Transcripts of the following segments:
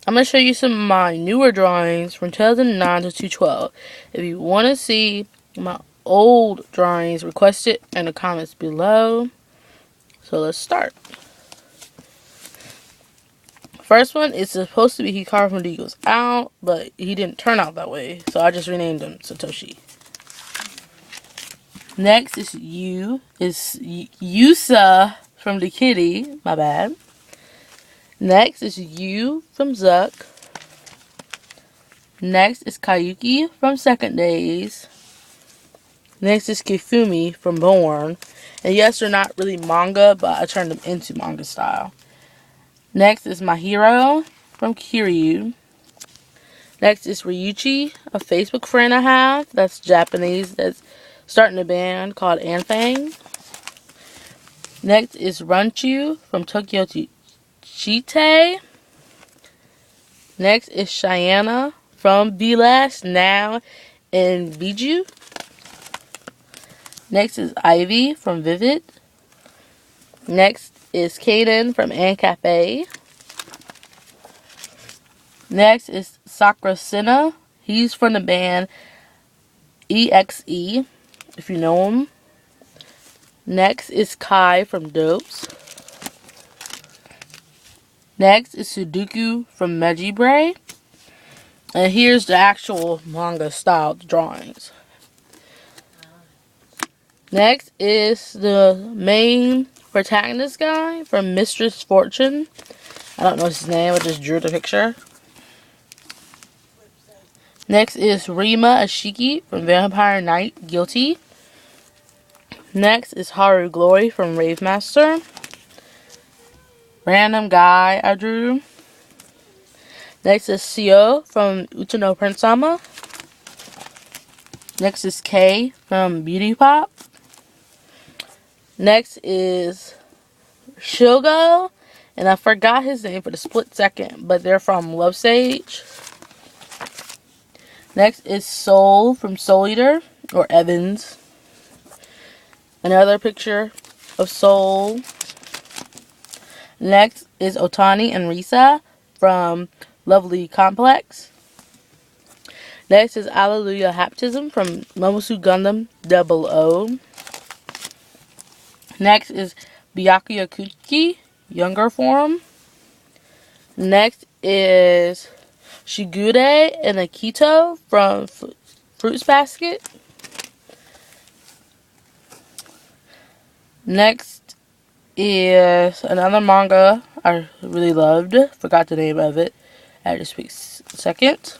I'm going to show you some of my newer drawings from 2009 to 2012. If you want to see my old drawings, request it in the comments below. So let's start. First one is supposed to be Hikaru from the Eagles Out, but he didn't turn out that way, so I just renamed him Satoshi. Next is Yusa from the Kitty, my bad. Next is Yu from Zuck. Next is Kayuki from Second Days. Next is Kifumi from Born. And yes, they're not really manga, but I turned them into manga style. Next is My Hero from Kiryu. Next is Ryuichi, a Facebook friend I have that's Japanese, that's starting a band called Anfang. Next is Runchu from Tokyo Chite. Next is Cheyenne from B-Last, now in Biju. Next is Ivy from Vivid. Next is Kaden from Ancafe. Next is Sakura Senna. He's from the band EXE, if you know him. Next is Kai from Dopes. Next is Sudoku from Mejibre. And here's the actual manga style drawings. Next is the main protagonist guy from Mistress Fortune. I don't know his name, I just drew the picture. Next is Rima Ashiki from Vampire Knight Guilty. Next is Haru Glory from Rave Master. Random guy I drew. Next is Seo from Utano Prince Sama. Next is Kay from Beauty Pop. Next is Shogo, and I forgot his name for the split second, but they're from Love Sage. Next is Soul from Soul Eater, or Evans. Another picture of Soul. Next is Otani and Risa from Lovely Complex. Next is Alleluia Haptism from Momosu Gundam 00. Next is Byakuya Kuki, younger form. Next is Shigure and Akito from Fruits Basket. Next is another manga I really loved. Forgot the name of it. I just speak second.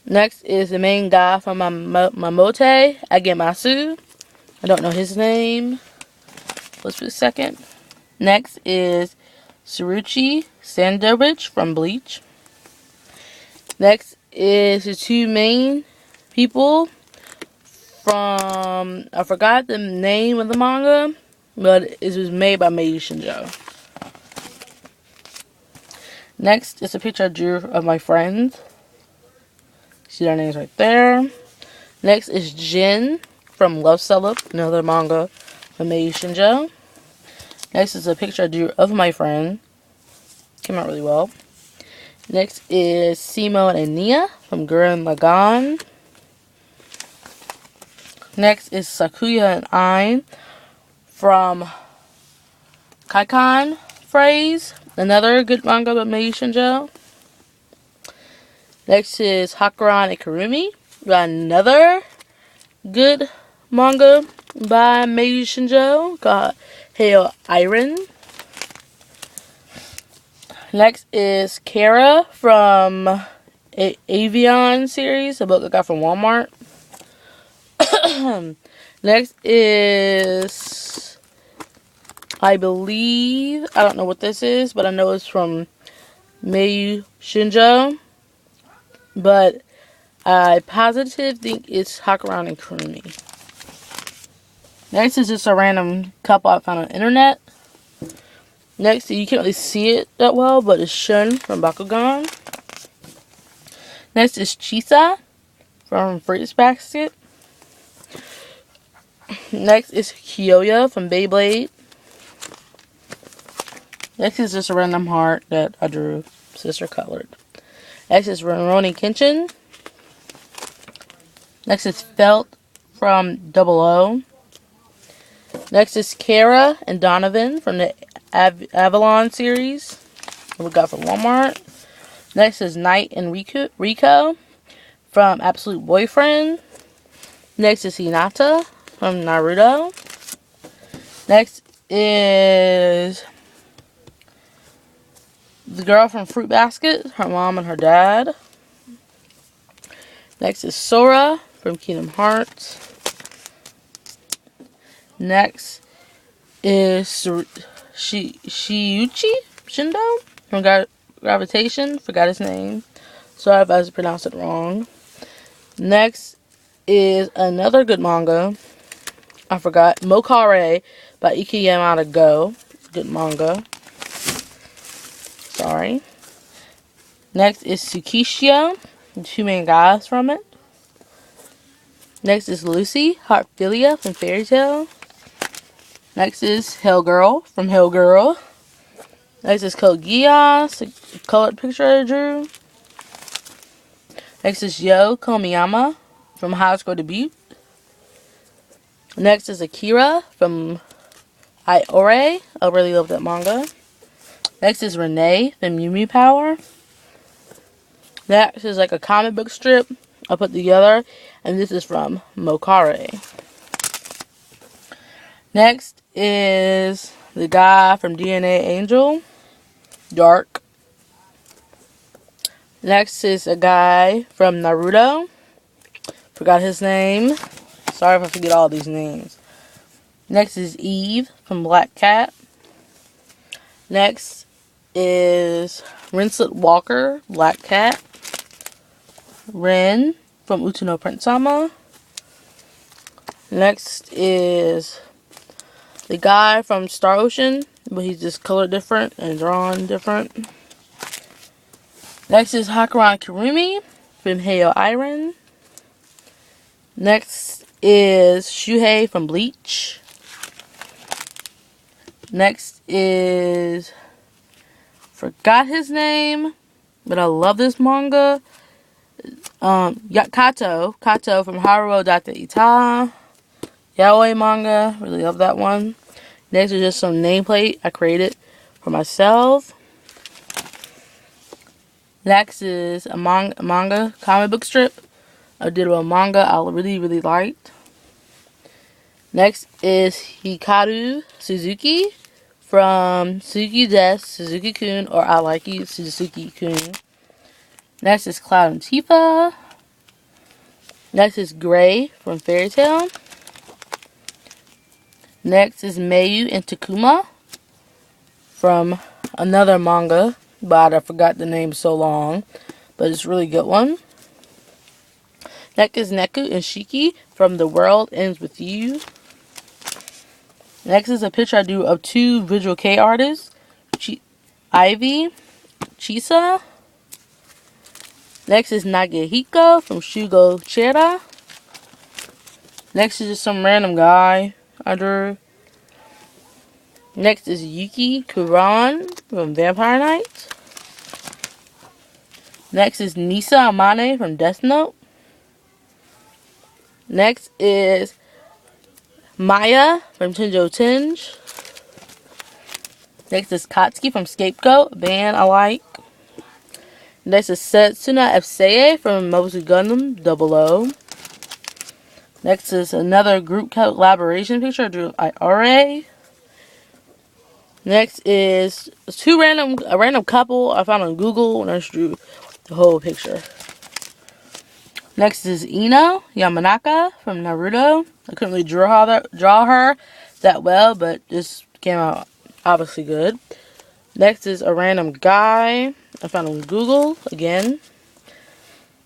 Next is the main guy from Mamote, Agemasu. I don't know his name. Let's put second. Next is Tsuruchi Sandovich from Bleach. Next is the two main people from, I forgot the name of the manga, but it was made by Meiji Shinjo. Next is a picture I drew of my friends. See their names right there. Next is Jin from Love Celeb, another manga from Meiji Shinjo. Next is a picture I drew of my friend. Came out really well. Next is Simo and Nia from Gurren Lagann. Next is Sakuya and Ain from Kaikan Phrase, another good manga by Meiji Shinjo. Next is Hakuran and Kurumi, another good manga by Meiji Shinjo, got Hail Iron. Next is Kara from Avion series, a book I got from Walmart. Next is, I believe, I don't know what this is, but I know it's from Meiji Shinjo. But I positive think it's Hakuran and Kurumi. Next is just a random couple I found on the internet. Next, you can't really see it that well, but it's Shun from Bakugan. Next is Chisa from Fruits Basket. Next is Kyoya from Beyblade. Next is just a random heart that I drew. Sister colored. Next is Rurouni Kenshin. Next is Felt from Double O. Next is Kara and Donovan from the Avalon series that we got from Walmart. Next is Knight and Rico from Absolute Boyfriend. Next is Hinata from Naruto. Next is the girl from Fruit Basket, her mom and her dad. Next is Sora from Kingdom Hearts. Next is Shiuchi Shindo from Gravitation. Forgot his name. Sorry if I pronounced it wrong. Next is another good manga. I forgot. Mokare by Iki Yamada Go. Good manga. Sorry. Next is Tsukishio. The two main guys from it. Next is Lucy Heartfilia from Fairy Tail. Next is Hell Girl from Hell Girl. Next is Code Geass, a colored picture I drew. Next is Yo Komiyama from High School Debut. Next is Akira from Iore. I really love that manga. Next is Renee from Yumi Power. Next is like a comic book strip I put together, and this is from Mokare. Next is the guy from DNA Angel, Dark. Next is a guy from Naruto. Forgot his name. Sorry if I forget all these names. Next is Eve from Black Cat. Next is Rinslet Walker, Black Cat. Ren from Utuno Prince Sama. Next is the guy from Star Ocean, but he's just colored different and drawn different. Next is Hakuran Kirumi from Heio Iron. Next is Shuhei from Bleach. Next is, forgot his name, but I love this manga. Kato from Haruo Date Ita. Yaoi manga, really love that one. Next is just some nameplate I created for myself. Next is a manga comic book strip I did a manga I really liked. Next is Hikaru Suzuki from Suzuki Desu Suzuki-kun, or I Like You Suzuki-kun. Next is Cloud and Tifa. Next is Gray from Fairy Tail. Next is Mayu and Takuma from another manga, but I forgot the name so long, but it's a really good one. Next is Neku and Shiki from The World Ends With You. Next is a picture I drew of two visual K artists, Ivy, Chisa. Next is Nagehiko from Shugo Chera. Next is just some random guy I drew. Next is Yuki Kuran from Vampire Knight. Next is Nisa Amane from Death Note. Next is Maya from Tenjo Tenge. Next is Katsuki from Scapegoat, a band I like. Next is Setsuna Fseye from Mobusu Gundam 00. Next is another group collaboration picture I drew with IRA. Next is a random couple I found on Google, and I just drew the whole picture. Next is Ino Yamanaka from Naruto. I couldn't really draw her that well, but this came out obviously good. Next is a random guy I found on Google again.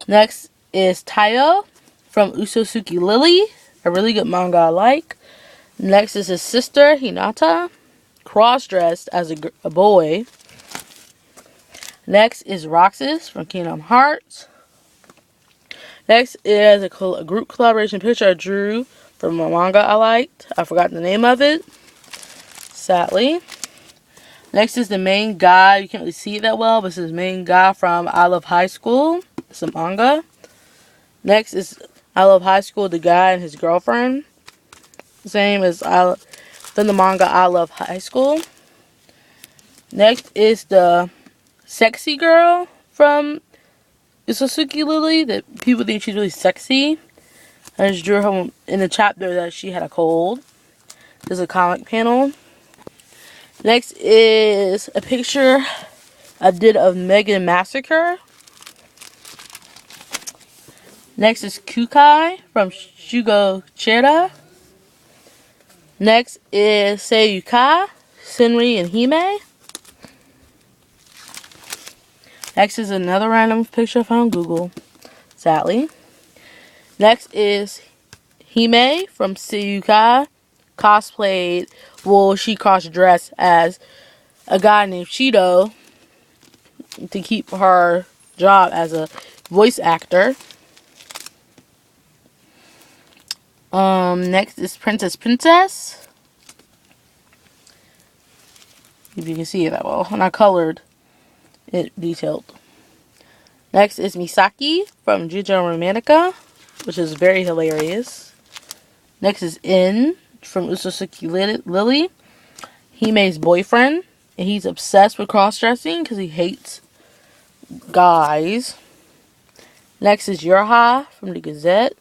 Next is Tayo from Usosuki Lily, a really good manga I like. Next is his sister Hinata, cross-dressed as a boy. Next is Roxas from Kingdom Hearts. Next is a group collaboration picture I drew from a manga I liked. I forgot the name of it, sadly. Next is the main guy. You can't really see it that well, but this is the main guy from I Love High School. It's a manga. Next is I Love High School, the guy and his girlfriend. Same as from the manga I Love High School. Next is the sexy girl from Isusuki Lily that people think she's really sexy. I just drew her in the chapter that she had a cold. There's a comic panel. Next is a picture I did of Megan Massacre. Next is Kukai from Shugo Chera. Next is Seiyuka, Senri, and Hime. Next is another random picture I found on Google, sadly. Next is Hime from Seiyuka, cosplayed, well, she cross-dressed as a guy named Shido to keep her job as a voice actor. Next is Princess. If you can see it that well. And I colored it detailed. Next is Misaki from Jujo Romantica, which is very hilarious. Next is In from Ususuki Lily, Hime's boyfriend. And he's obsessed with cross-dressing because he hates guys. Next is Yorha from the Gazette.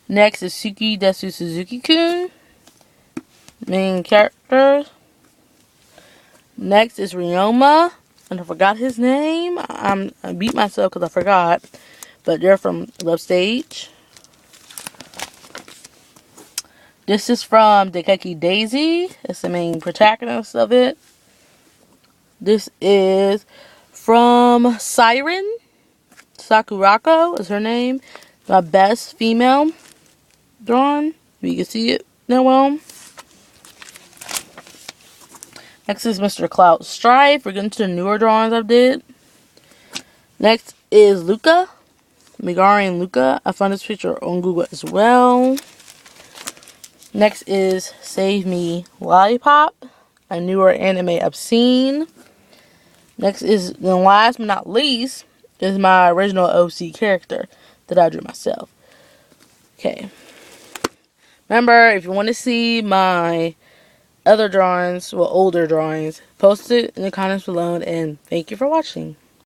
Next is Suki Desu Suzuki-kun, main character. Next is Ryoma, and I forgot his name. I beat myself because I forgot, but they're from Love Stage. This is from Dekeki Daisy. It's the main protagonist of it. This is from Siren. Sakurako is her name. My best female drawn. You can see it now well. Next is Mr. Cloud Strife. We're getting to the newer drawings I did. Next is Luca. Megari and Luca. I found this picture on Google as well. Next is Save Me Lollipop, a newer anime I've seen. Next is, the last but not least, is my original OC character that I drew myself. Okay. Remember, if you want to see my other drawings, well, older drawings, post it in the comments below, and thank you for watching.